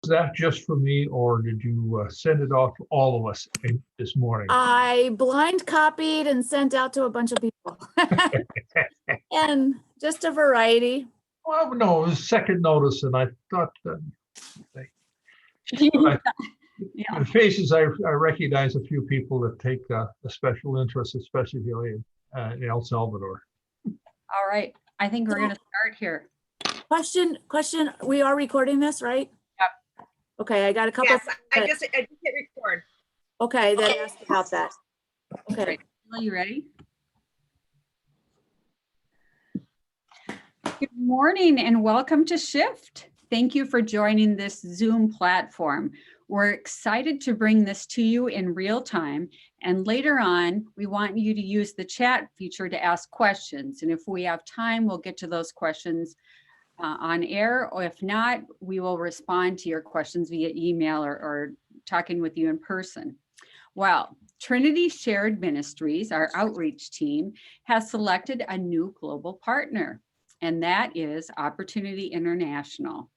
that just for me, or did you send it off to all of us this morning? I blind copied and sent out to a bunch of people. And just a variety. Well, no, it was second notice, and I thought Yeah. the faces, I recognize a few people that take a special interest, especially in El Salvador. All right. I think we're going to start here. Question. We are recording this, right? Yep. Okay, I got a couple. Yes, I just hit record. Okay, then ask about that. Okay. Right. Are you ready? Good morning and welcome to Shift. Thank you for joining this Zoom platform. We're excited to bring this to you in real time. And later on, we want you to use the chat feature to ask questions. And if we have time, we'll get to those questions on air, or if not, we will respond to your questions via email or talking with you in person. Well, Trinity Shared Ministries, our outreach team, has selected a new global partner, and that is Opportunity International.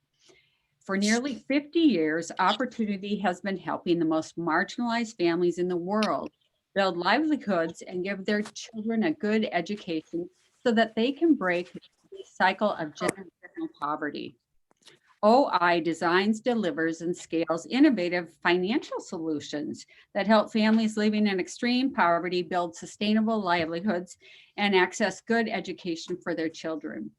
For nearly 50 years, Opportunity has been helping the most marginalized families in the world build livelihoods and give their children a good education so that they can break the cycle of generational poverty. OI designs, delivers, and scales innovative financial solutions that help families living in extreme poverty build sustainable livelihoods and access good education for their children.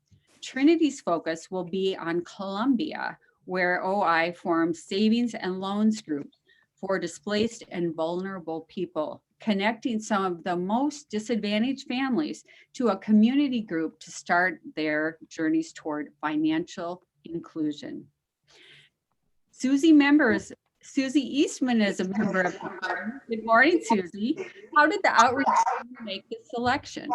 Trinity's focus will be on Colombia, where OI forms savings and loans groups for displaced and vulnerable people, connecting some of the most disadvantaged families to a community group to start their journeys toward financial inclusion. Susie Eastman is a member of the board. Good morning, Susie. How did the outreach team make this selection?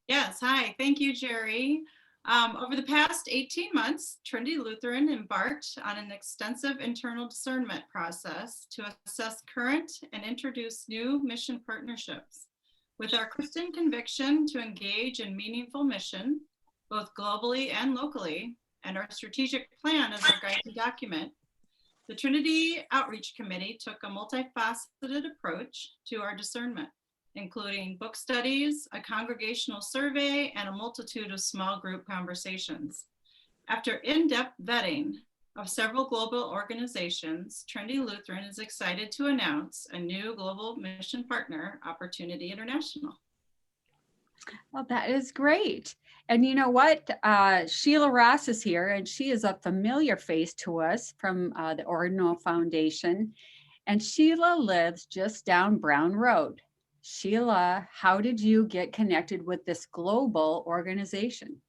Yes, hi, thank you, Jerry. Over the past 18 months, Trinity Lutheran embarked on an extensive internal discernment process to assess current and introduce new mission partnerships. With our Christian conviction to engage in meaningful mission, both globally and locally, and our strategic plan as our guiding document, the Trinity Outreach Committee took a multifaceted approach to our discernment, including book studies, a congregational survey, and a multitude of small group conversations. After in-depth vetting of several global organizations, Trinity Lutheran is excited to announce a new global mission partner, Opportunity International. Well, that is great. And you know what? Sheila Ross is here, and she is a familiar face to us from the Ordinal Foundation. And Sheila lives just down Brown Road. Sheila, how did you get connected with this global organization?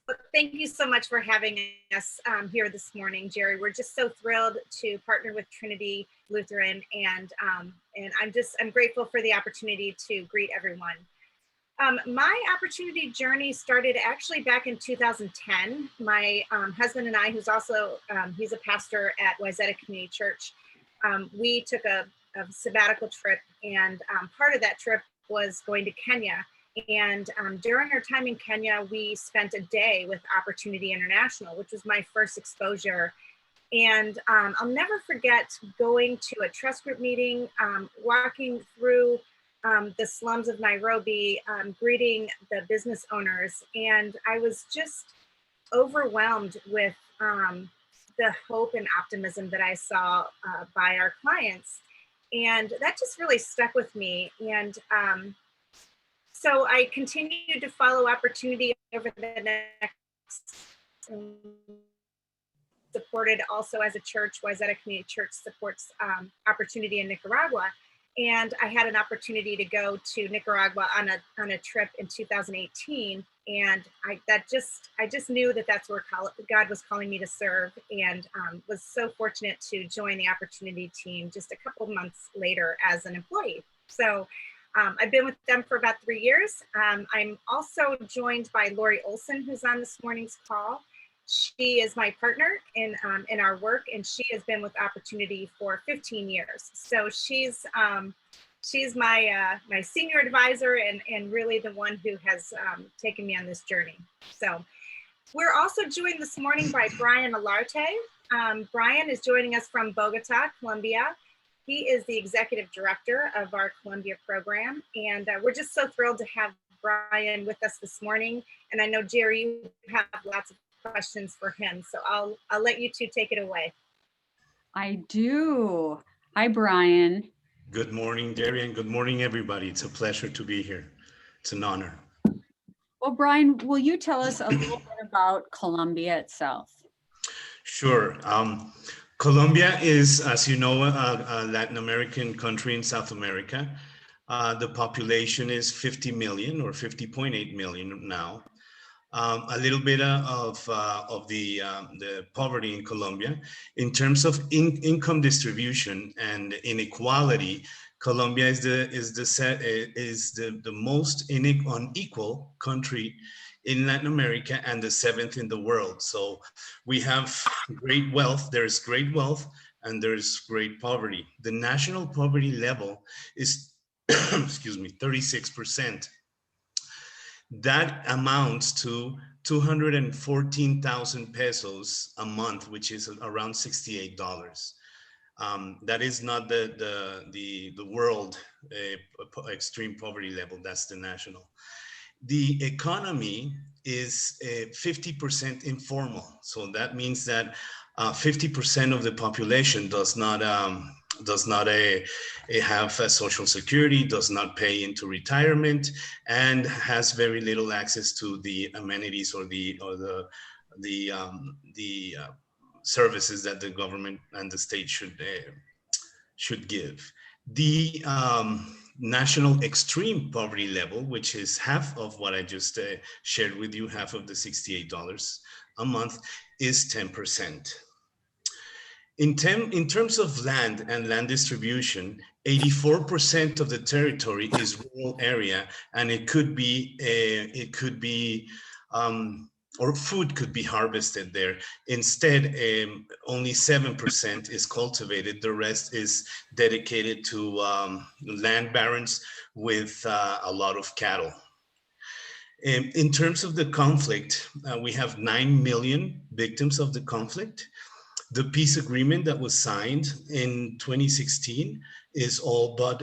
Well, thank you so much for having us here this morning, Jerry. We're just so thrilled to partner with Trinity Lutheran, and I'm grateful for the opportunity to greet everyone. My opportunity journey started actually back in 2010. My husband and I, who's also he's a pastor at Wayzata Community Church, we took a sabbatical trip, and part of that trip was going to Kenya. And during our time in Kenya, we spent a day with Opportunity International, which was my first exposure. And I'll never forget going to a trust group meeting, walking through the slums of Nairobi, greeting the business owners. And I was just overwhelmed with the hope and optimism that I saw by our clients. And that just really stuck with me. And so I continued to follow Opportunity over the next, supported also as a church. Wayzata Community Church supports Opportunity in Nicaragua. And I had an opportunity to go to Nicaragua on a trip in 2018. And I just knew that that's where God was calling me to serve, and was so fortunate to join the Opportunity team just a couple months later as an employee. So I've been with them for about 3 years. I'm also joined by Lori Olson, who's on this morning's call. She is my partner in our work, and she has been with Opportunity for 15 years. So she's my senior advisor and really the one who has taken me on this journey. So We're also joined this morning by Brian Olarte. Brian is joining us from Bogota, Colombia. He is the executive director of our Colombia program, and we're just so thrilled to have Brian with us this morning. And I know, Jerry, you have lots of questions for him, so I'll let you two take it away. I do. Hi, Brian. Good morning, Jerry, and good morning, everybody. It's a pleasure to be here. It's an honor. Well, Brian, will you tell us a little bit about Colombia itself? Sure. Colombia is, as you know, a Latin American country in South America. The population is 50 million or 50.8 million now. A little bit of the poverty in Colombia. In terms of income distribution and inequality, Colombia is the most unequal country in Latin America and the 7th in the world. So we have great wealth. There's great wealth and there's great poverty. The national poverty level is, excuse me, 36%. That amounts to 214,000 pesos a month, which is around $68. That is not the world extreme poverty level. That's the national. The economy is 50% informal. So that means that 50% of the population does not have a social security, does not pay into retirement, and has very little access to the amenities or the services that the government and the state should give. The national extreme poverty level, which is half of what I just shared with you, half of the $68 a month, is 10%. In terms of land and land distribution, 84% of the territory is rural area, and it could be or food could be harvested there. Instead, only 7% is cultivated. The rest is dedicated to land barrens with a lot of cattle. In terms of the conflict, we have 9 million victims of the conflict. The peace agreement that was signed in 2016 is all but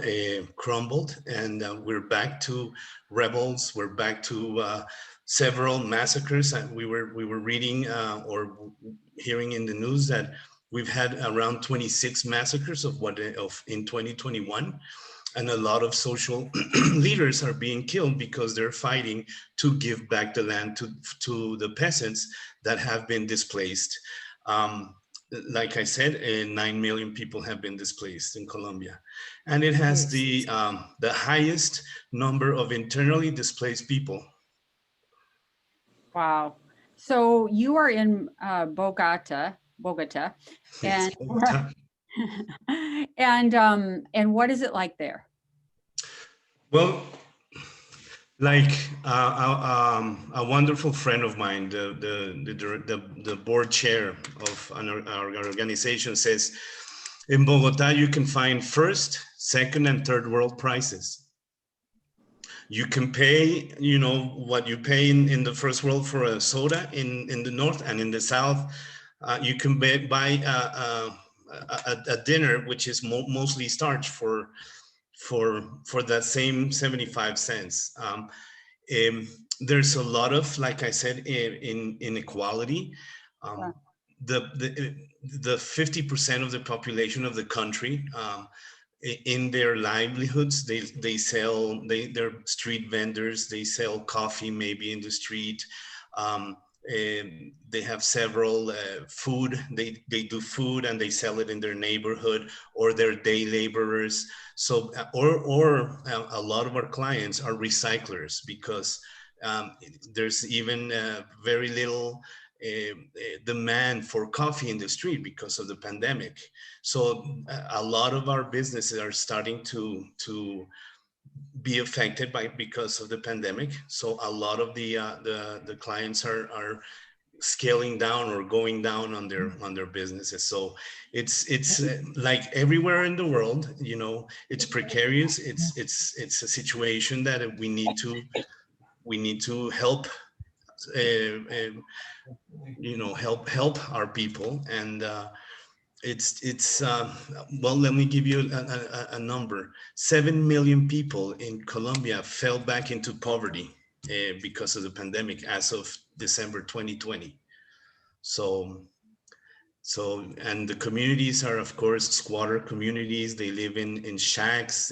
crumbled, and we're back to rebels. We're back to several massacres. And we were reading or hearing in the news that we've had around 26 massacres in 2021, and a lot of social leaders are being killed because they're fighting to give back the land to the peasants that have been displaced. Like I said, 9 million people have been displaced in Colombia, and it has the highest number of internally displaced people. Wow. So you are in Bogota, and Bogota. and what is it like there? Well, like a wonderful friend of mine, the board chair of our organization says, in Bogota, you can find first, second, and third world prices. You can pay, what you pay in the first world for a soda in the north, and in the south, you can buy a dinner, which is mostly starch for that same 75 cents. There's a lot of, like I said, inequality. The 50% of the population of the country, in their livelihoods, they're street vendors. They sell coffee maybe in the street. They have several food. They do food and they sell it in their neighborhood, or they're day laborers. So, or a lot of our clients are recyclers, because there's even very little demand for coffee in the street because of the pandemic. So a lot of our businesses are starting to be affected because of the pandemic. So a lot of the clients are scaling down or going down on their businesses. So it's like everywhere in the world, it's precarious. It's a situation that we need to help help our people. And well, let me give you a number. 7 million people in Colombia fell back into poverty because of the pandemic as of December 2020. And the communities are, of course, squatter communities. They live in shacks.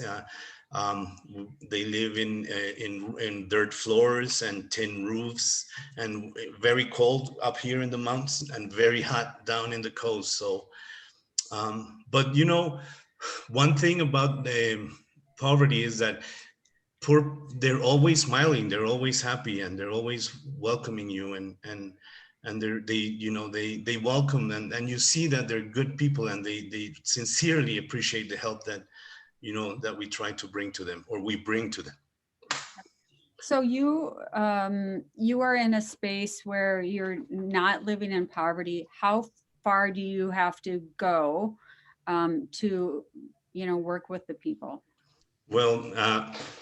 They live in dirt floors and tin roofs, and very cold up here in the mountains and very hot down in the coast. So, but one thing about the poverty is that they're always smiling, they're always happy, and they're always welcoming you, and they welcome, and you see that they're good people, and they sincerely appreciate the help that that we try to bring to them, or we bring to them. So you are in a space where you're not living in poverty. How far do you have to go to work with the people? Well,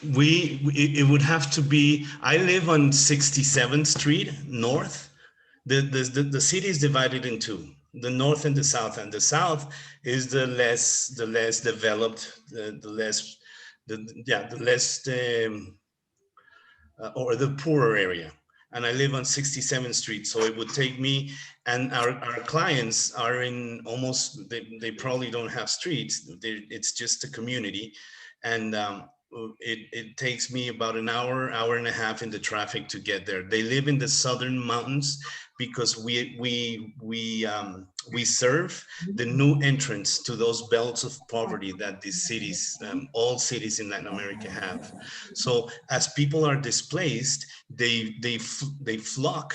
it would have to be. I live on 67th Street North. The city is divided in two: the north and the south. And the south is the less developed, or the poorer area. And I live on 67th Street, so it would take me, and our clients are in almost, they probably don't have streets. It's just a community. And it takes me about an hour and a half in the traffic to get there. They live in the southern mountains because we serve the new entrance to those belts of poverty that these cities, all cities in Latin America have. So as people are displaced, they flock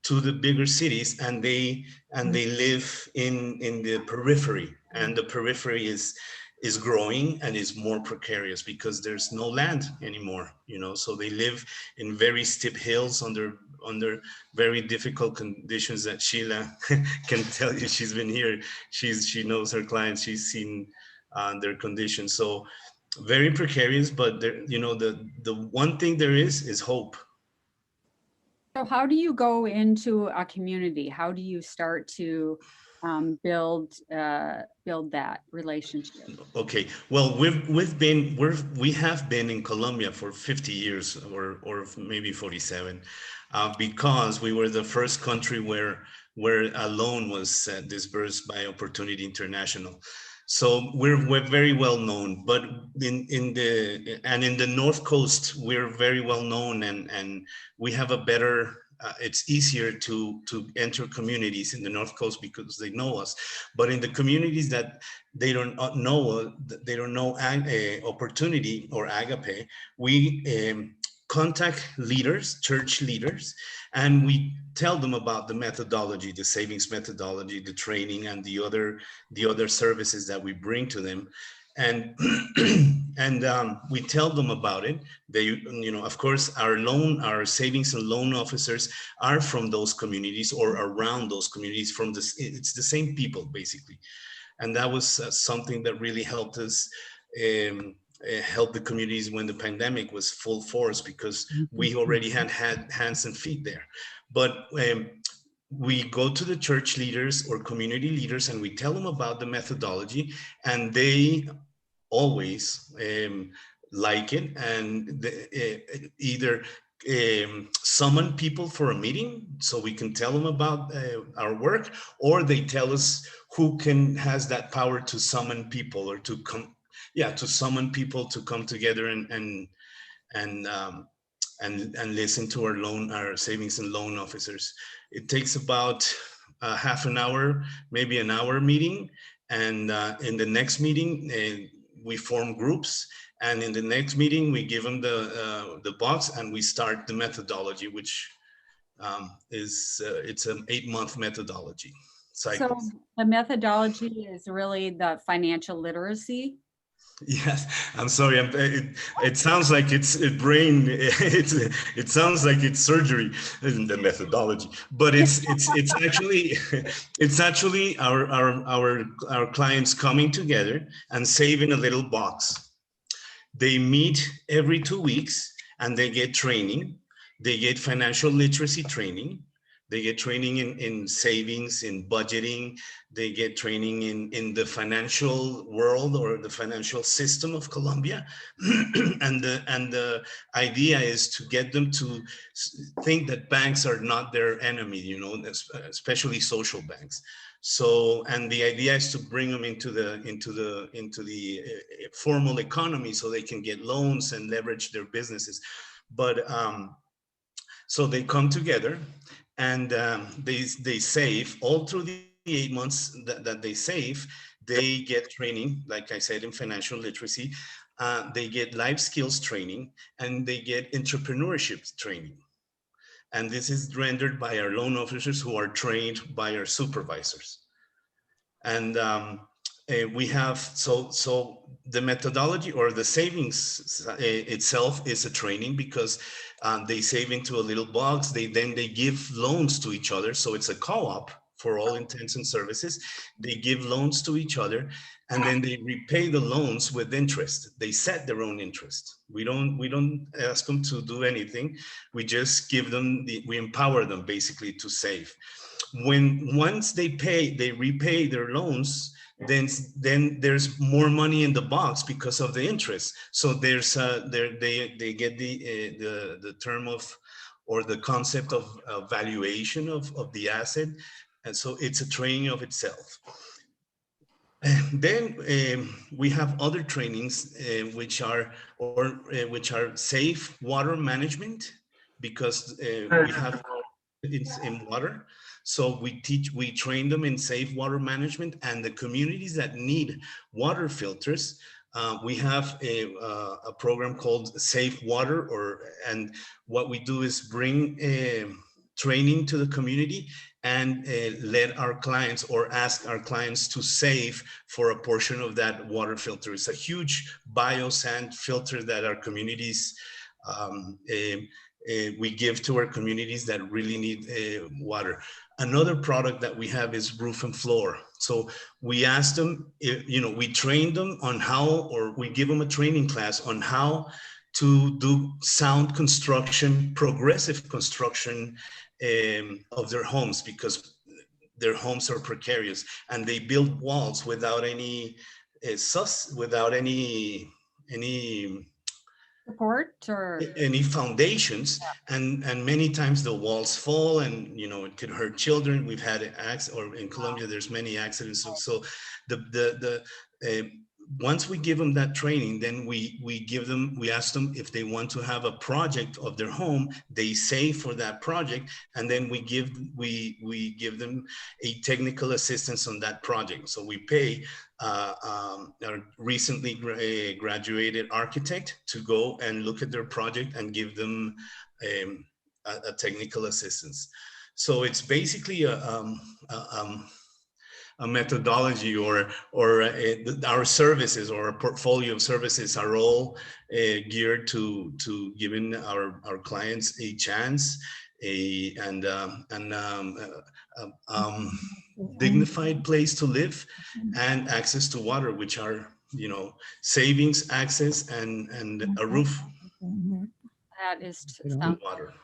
to the bigger cities, and they live in the periphery, and the periphery is growing and is more precarious because there's no land anymore, so they live in very steep hills under very difficult conditions that Sheila can tell you. She's been here, she knows her clients, she's seen their conditions. So very precarious, but there, the one thing there is hope. So how do you go into a community? How do you start to build that relationship? Okay, well, we have been in Colombia for 50 years or maybe 47, because we were the first country where a loan was disbursed by Opportunity International. So we're very well known, but in the North Coast, we're very well known, and we have a better. It's easier to enter communities in the North Coast because they know us. But in the communities that they don't know Opportunity or Agape, we contact leaders, church leaders, and we tell them about the methodology, the savings methodology, the training, and the other services that we bring to them. And we tell them about it. They, of course, our savings and loan officers are from those communities or around those communities. It's the same people basically, and that was something that really helped us help the communities when the pandemic was full force, because we already had hands and feet there. But we go to the church leaders or community leaders and we tell them about the methodology, and they always like it, and either summon people for a meeting so we can tell them about our work, or they tell us who has that power to summon people, or to summon people to come together and listen to our savings and loan officers. It takes about half an hour, maybe an hour meeting, and in the next meeting we form groups, and in the next meeting we give them the box, and we start the methodology, which it's an 8-month methodology cycle. So the methodology is really the financial literacy. Yes, I'm sorry. It sounds like it sounds like it's surgery in the methodology, but it's actually our clients coming together and saving a little box. They meet every 2 weeks and they get training. They get financial literacy training. They get training in savings, in budgeting. They get training in the financial world or the financial system of Colombia. and the idea is to get them to think that banks are not their enemy, you know, especially social banks. So, and the idea is to bring them into the formal economy so they can get loans and leverage their businesses. But so they come together and they save all through the 8 months that they save. They get training, like I said, in financial literacy. They get life skills training, and they get entrepreneurship training. And this is rendered by our loan officers who are trained by our supervisors. And we have, so the methodology or the savings itself is a training, because they save into a little box. Then they give loans to each other. So it's a co-op for all intents and services. They give loans to each other, and then they repay the loans with interest. They set their own interest. We don't ask them to do anything. We just give them we empower them basically to save. Once they repay their loans, then there's more money in the box because of the interest. So there's they get the term of, or the concept of valuation of the asset, and so it's a training of itself. And then we have other trainings which are safe water management, because we have in water. So we train them in safe water management, and the communities that need water filters, we have a program called Safe Water, and what we do is bring training to the community and let our clients, or ask our clients, to save for a portion of that water filter. It's a huge biosand filter that our communities we give to our communities that really need water. Another product that we have is roof and floor. So we ask them, we train them on how, or we give them a training class on how to do sound construction, progressive construction of their homes, because their homes are precarious, and they build walls without any support or any foundations. And many times the walls fall, and it could hurt children. We've had accidents, or in Colombia there's many accidents. So once we give them that training, then we ask them if they want to have a project of their home. They save for that project, and then we give them a technical assistance on that project. So we pay our recently graduated architect to go and look at their project and give them a technical assistance. So it's basically a methodology, or our services, or a portfolio of services, are all geared to giving our clients a chance, and dignified place to live, and access to water, which are savings, access, and a roof. that is Water.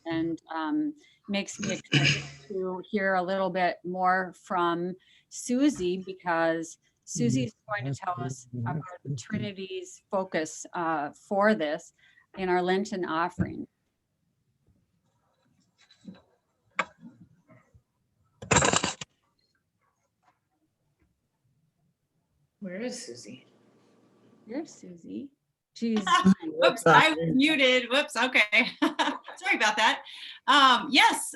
And makes me excited to hear a little bit more from Susie, because Susie is going to tell us about Trinity's focus for this in our Lenten offering. Where is Susie? Here's Susie. She's Whoops, I was muted. Whoops. Okay. Sorry about that. Yes,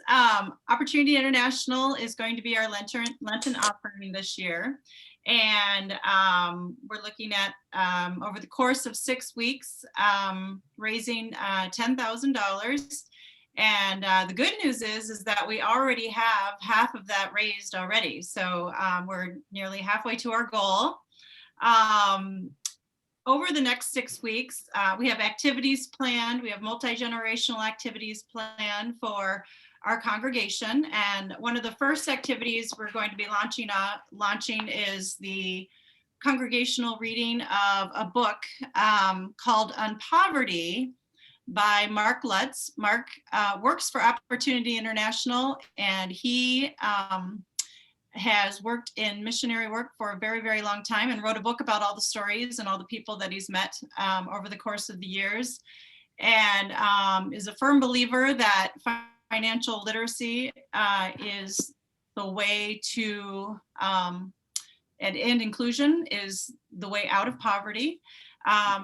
Opportunity International is going to be our Lenten offering this year. And we're looking at, over the course of 6 weeks, raising $10,000. And the good news is that we already have half of that raised already. So we're nearly halfway to our goal. Over the next 6 weeks, we have activities planned. We have multi-generational activities planned for our congregation. And one of the first activities we're going to be launching is the congregational reading of a book called Unpoverty by Mark Lutz. Mark works for Opportunity International, and he has worked in missionary work for a very, very long time and wrote a book about all the stories and all the people that he's met over the course of the years, and is a firm believer that financial literacy is the way to, and inclusion is the way out of poverty.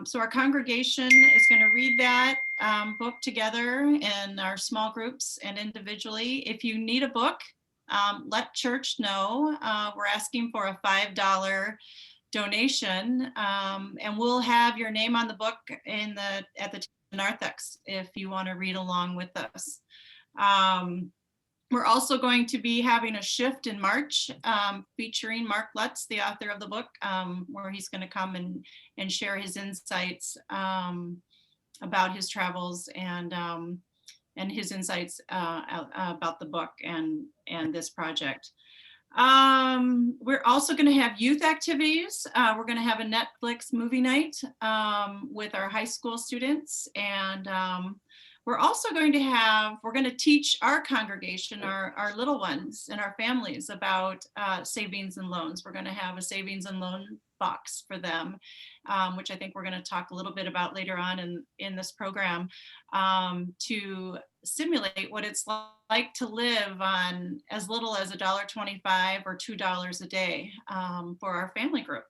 So our congregation is going to read that book together in our small groups and individually. If you need a book, let church know. We're asking for a $5 donation, and we'll have your name on the book at the narthex if you want to read along with us. We're also going to be having a shift in March featuring Mark Lutz, the author of the book, where he's going to come and share his insights about his travels and his insights about the book and this project. We're also going to have youth activities. We're going to have a Netflix movie night with our high school students, and we're also going to teach our congregation, our little ones and our families about savings and loans. We're going to have a savings and loan box for them, which I think we're going to talk a little bit about later on in this program, to simulate what it's like to live on as little as $1.25 or $2 a day for our family group.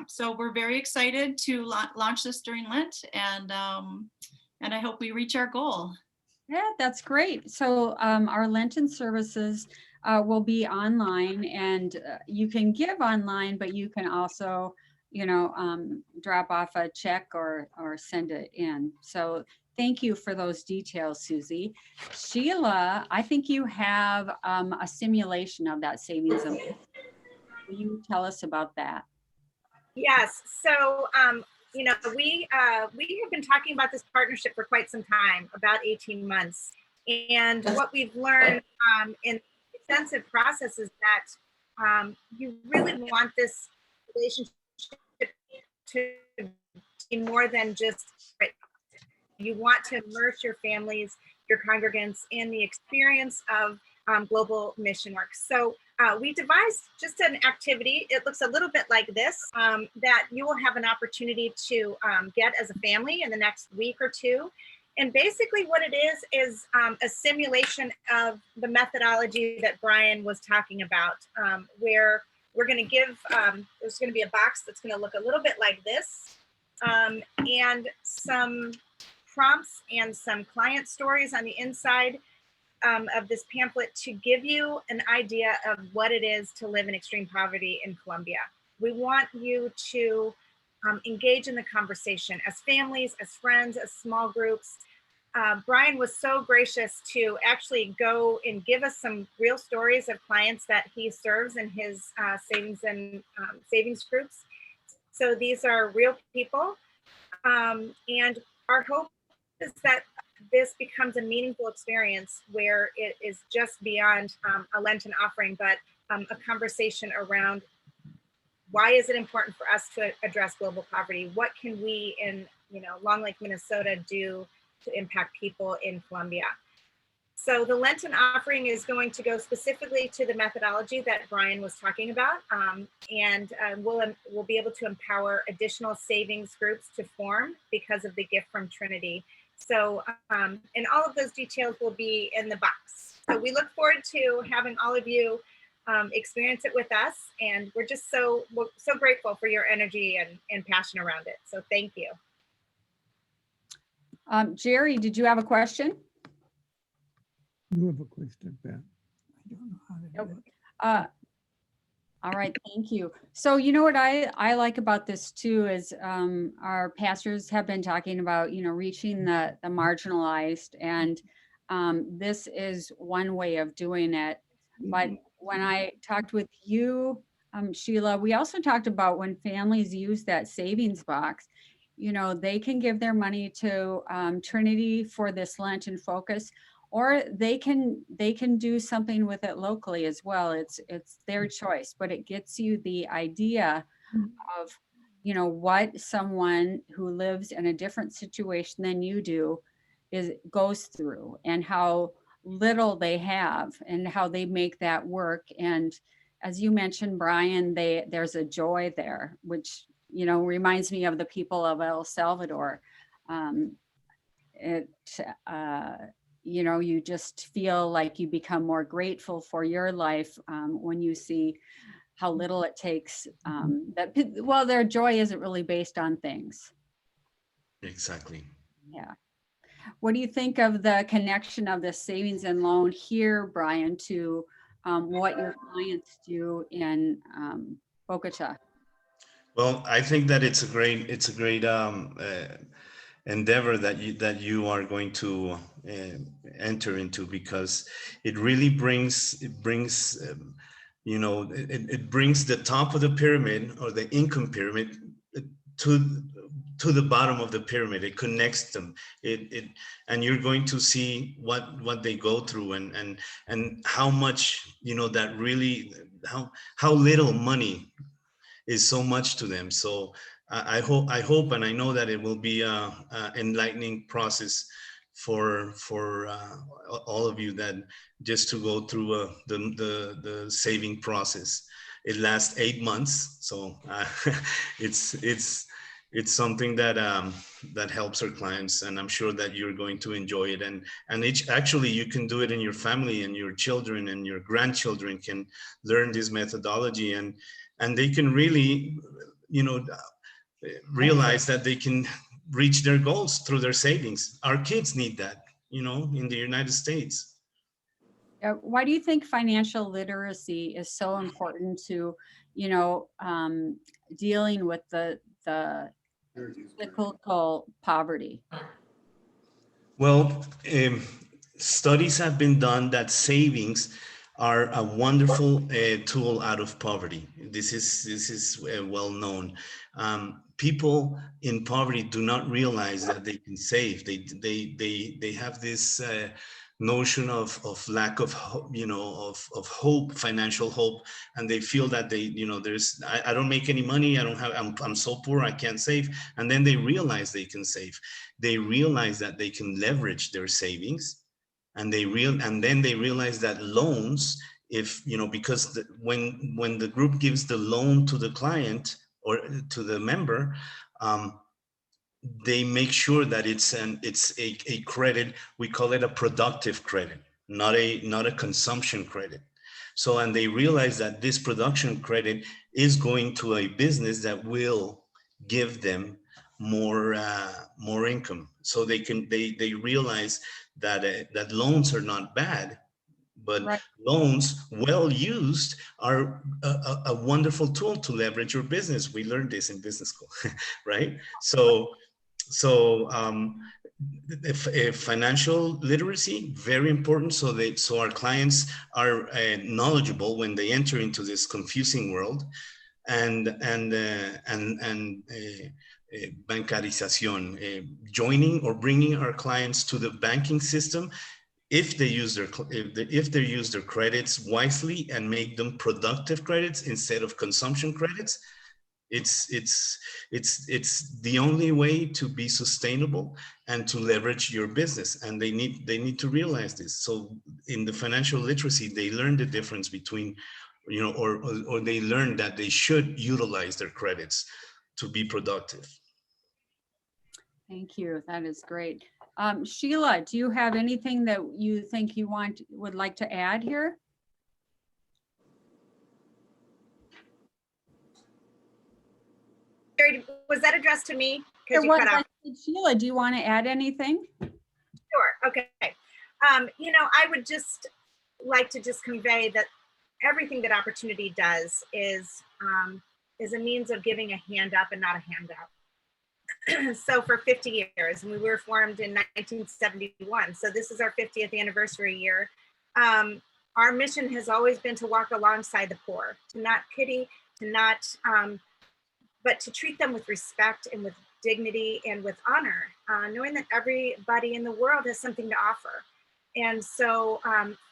So we're very excited to launch this during Lent, and I hope we reach our goal. Yeah, that's great. So our Lenten services will be online, and you can give online, but you can also, drop off a check or send it in. So thank you for those details, Susie. Sheila, I think you have a simulation of that savings. Will you tell us about that? Yes. So, we have been talking about this partnership for quite some time, about 18 months. And what we've learned in the extensive process is that you really want this relationship to be more than just, you want to immerse your families, your congregants in the experience of global mission work. So we devised just an activity. It looks a little bit like this, that you will have an opportunity to get as a family in the next week or two. And basically what it is a simulation of the methodology that Brian was talking about, where we're going to give, there's going to be a box that's going to look a little bit like this, and some prompts and some client stories on the inside of this pamphlet to give you an idea of what it is to live in extreme poverty in Colombia. We want you to engage in the conversation as families, as friends, as small groups. Brian was so gracious to actually go and give us some real stories of clients that he serves in his savings groups. So these are real people. And our hope is that this becomes a meaningful experience where it is just beyond a Lenten offering, but a conversation around why is it important for us to address global poverty? What can we in Long Lake, Minnesota do to impact people in Colombia? So the Lenten offering is going to go specifically to the methodology that Brian was talking about, and we'll be able to empower additional savings groups to form because of the gift from Trinity. So, and all of those details will be in the box. So we look forward to having all of you experience it with us, and we're so grateful for your energy and passion around it. So thank you. Jerry, did you have a question? You have a question, Pat. I don't know how to do it. All right, thank you. So you know what I like about this too is our pastors have been talking about, reaching the marginalized, and this is one way of doing it. But when I talked with you, Sheila, we also talked about when families use that savings box, they can give their money to Trinity for this Lenten focus, or they can do something with it locally as well. It's their choice, but it gets you the idea of you know, what someone who lives in a different situation than you do goes through, and how little they have and how they make that work. And as you mentioned, Brian, there's a joy there, which, you know, reminds me of the people of El Salvador. It you know, you just feel like you become more grateful for your life when you see how little it takes. Well, their joy isn't really based on things. Exactly. Yeah. What do you think of the connection of the savings and loan here, Brian, to what your clients do in Bogota? Well, I think that it's a great endeavor that you are going to enter into, because it really brings you know, it brings the top of the pyramid, or the income pyramid, to the bottom of the pyramid. It connects them. And you're going to see what they go through, and how much, you know, that really, how little money is so much to them. So I hope and I know that it will be a enlightening process for all of you, that just to go through the saving process. It lasts 8 months, so it's something that that helps our clients, and I'm sure that you're going to enjoy it. And actually, you can do it in your family, and your children and your grandchildren can learn this methodology, and they can really, you know, realize that they can reach their goals through their savings. Our kids need that, you know, in the United States. Why do you think financial literacy is so important to, you know, dealing with the cyclical poverty? Well, studies have been done that savings are a wonderful tool out of poverty. This is well known. People in poverty do not realize that they can save. They have this notion of lack of hope, you know, of hope, financial hope, and they feel that they, you know, I don't make any money. I don't have. I'm so poor. I can't save. And then they realize they can save. They realize that they can leverage their savings, and then they realize that loans, if, you know, because when the group gives the loan to the client or to the member, they make sure that it's a credit. We call it a productive credit, not a consumption credit. So, and they realize that this production credit is going to a business that will give them more income. So they realize that that loans are not bad, but Right. loans well used are a wonderful tool to leverage your business. We learned this in business school, right? So if financial literacy, very important, so our clients are knowledgeable when they enter into this confusing world. And bancarización, joining or bringing our clients to the banking system, if they use their credits wisely and make them productive credits instead of consumption credits. It's the only way to be sustainable and to leverage your business, and they need to realize this. So in the financial literacy, they learn the difference between, you know, or they learn that they should utilize their credits to be productive. Thank you. That is great. Sheila, do you have anything that you think you would like to add here? Was that addressed to me? Because you cut off. Sheila, do you want to add anything? Sure. Okay. You know, I would just like to convey that everything that Opportunity does is a means of giving a hand up and not a handout. So for 50 years, and we were formed in 1971. So this is our 50th anniversary year. Our mission has always been to walk alongside the poor, to not pity, to not, but to treat them with respect and with dignity and with honor, knowing that everybody in the world has something to offer. And so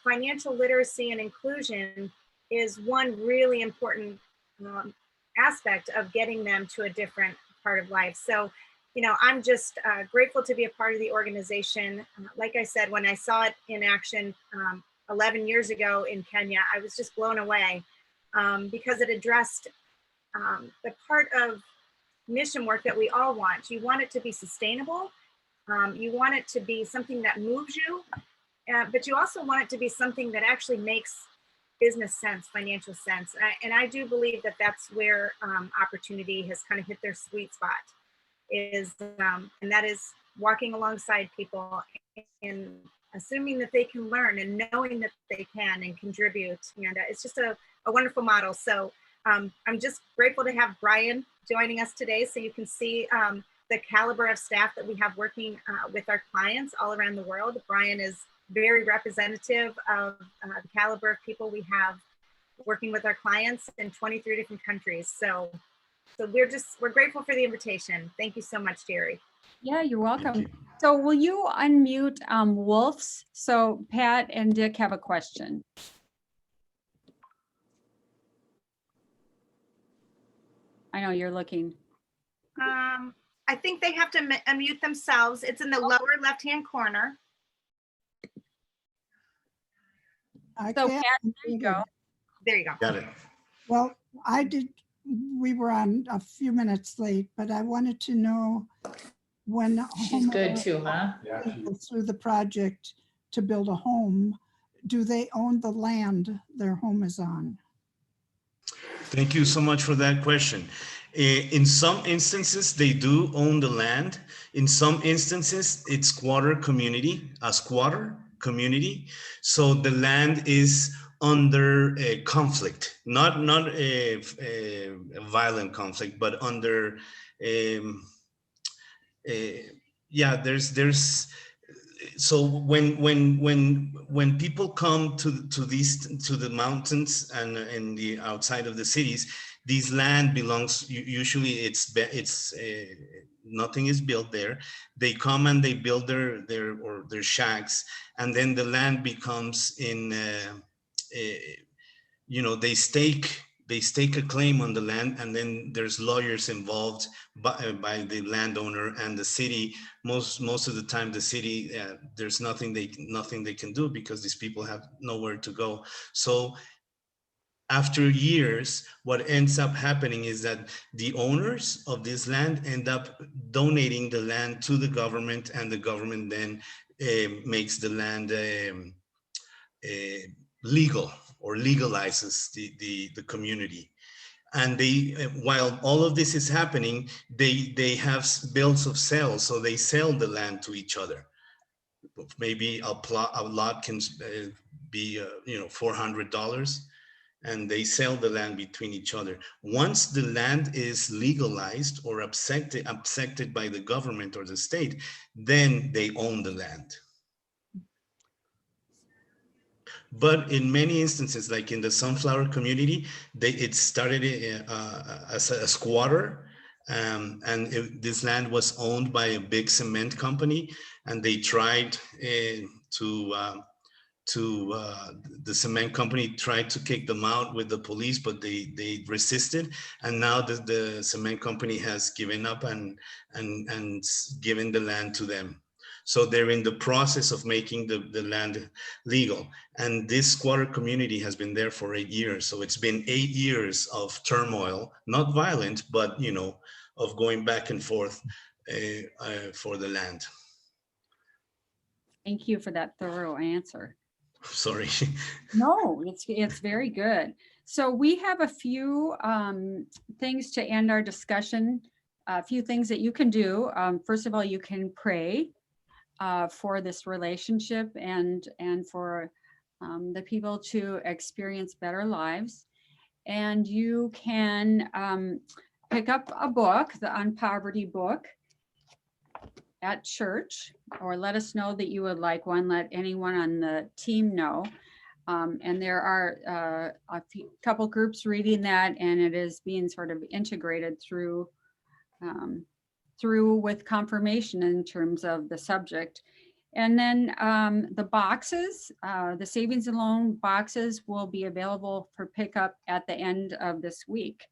financial literacy and inclusion is one really important aspect of getting them to a different part of life. So, you know, I'm just grateful to be a part of the organization. Like I said, when I saw it in action 11 years ago in Kenya, I was just blown away because it addressed the part of mission work that we all want. You want it to be sustainable. You want it to be something that moves you, but you also want it to be something that actually makes business sense, financial sense. And I do believe that that's where opportunity has kind of hit their sweet spot is, and that is walking alongside people and assuming that they can learn and knowing that they can and contribute. And it's just a wonderful model. So I'm just grateful to have Brian joining us today so you can see the caliber of staff that we have working with our clients all around the world. Brian is very representative of the caliber of people we have working with our clients in 23 different countries. So we're grateful for the invitation. Thank you so much, Jerry. Yeah, you're welcome. So will you unmute Wolf's? So Pat and Dick have a question. I know you're looking. I think they have to unmute themselves. It's in the lower left-hand corner. So Pat, there you go. There you go. Got it. Well, we were on a few minutes late, but I wanted to know when She's good too, huh? through the project to build a home, do they own the land their home is on? Thank you so much for that question. In some instances, they do own the land. In some instances, it's a squatter community. So the land is under a conflict, not a violent conflict, but under yeah, there's so when people come to the mountains and in the outside of the cities, these land belongs, usually it's nothing is built there. They come and they build their shacks, and then the land becomes in you know, they stake a claim on the land, and then there's lawyers involved by the landowner and the city. Most of the time, the city, there's nothing they can do because these people have nowhere to go. So after years, what ends up happening is that the owners of this land end up donating the land to the government, and the government then makes the land legal, or legalizes the community. And they, while all of this is happening, they have bills of sale, so they sell the land to each other. Maybe a lot can be you know, $400, and they sell the land between each other. Once the land is legalized or accepted by the government or the state, then they own the land. But in many instances, like in the sunflower community, it started as a squatter, and this land was owned by a big cement company, and they tried the cement company tried to kick them out with the police, but they resisted, and now the cement company has given up and given the land to them. So they're in the process of making the land legal. And this squatter community has been there for 8 years. So it's been 8 years of turmoil, not violent, but, you know, of going back and forth for the land. Thank you for that thorough answer. Sorry. No, it's very good. So we have a few things to end our discussion, a few things that you can do. First of all, you can pray for this relationship and for the people to experience better lives. And you can pick up a book, the Unpoverty book, at church, or let us know that you would like one. Let anyone on the team know. And there are a couple groups reading that, and it is being sort of integrated through with confirmation in terms of the subject. And then the boxes, the savings and loan boxes will be available for pickup at the end of this week.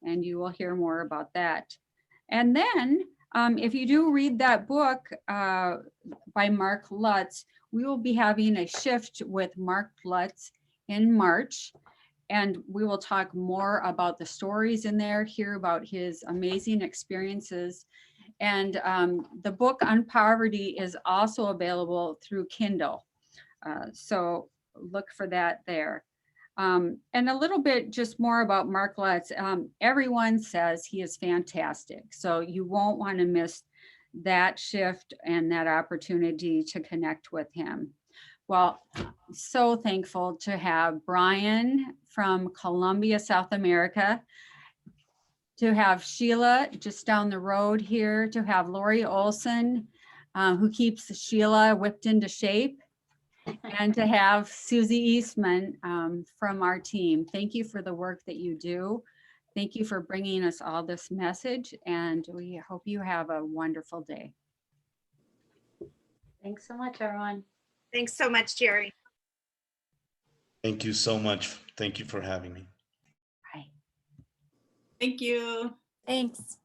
and you will hear more about that. And then if you do read that book by Mark Lutz, we will be having a shift with Mark Lutz in March. And we will talk more about the stories in there, hear about his amazing experiences. And the book on poverty is also available through Kindle. So look for that there. And a little bit just more about Mark Lutz. Everyone says he is fantastic. So you won't want to miss that shift and that opportunity to connect with him. Well, so thankful to have Brian from Colombia, South America, to have Sheila just down the road here, to have Lori Olson, who keeps Sheila whipped into shape, and to have Susie Eastman from our team. Thank you for the work that you do. Thank you for bringing us all this message, and we hope you have a wonderful day. Thanks so much, everyone. Thanks so much, Jerry. Thank you so much. Thank you for having me. Bye. Thank you. Thanks.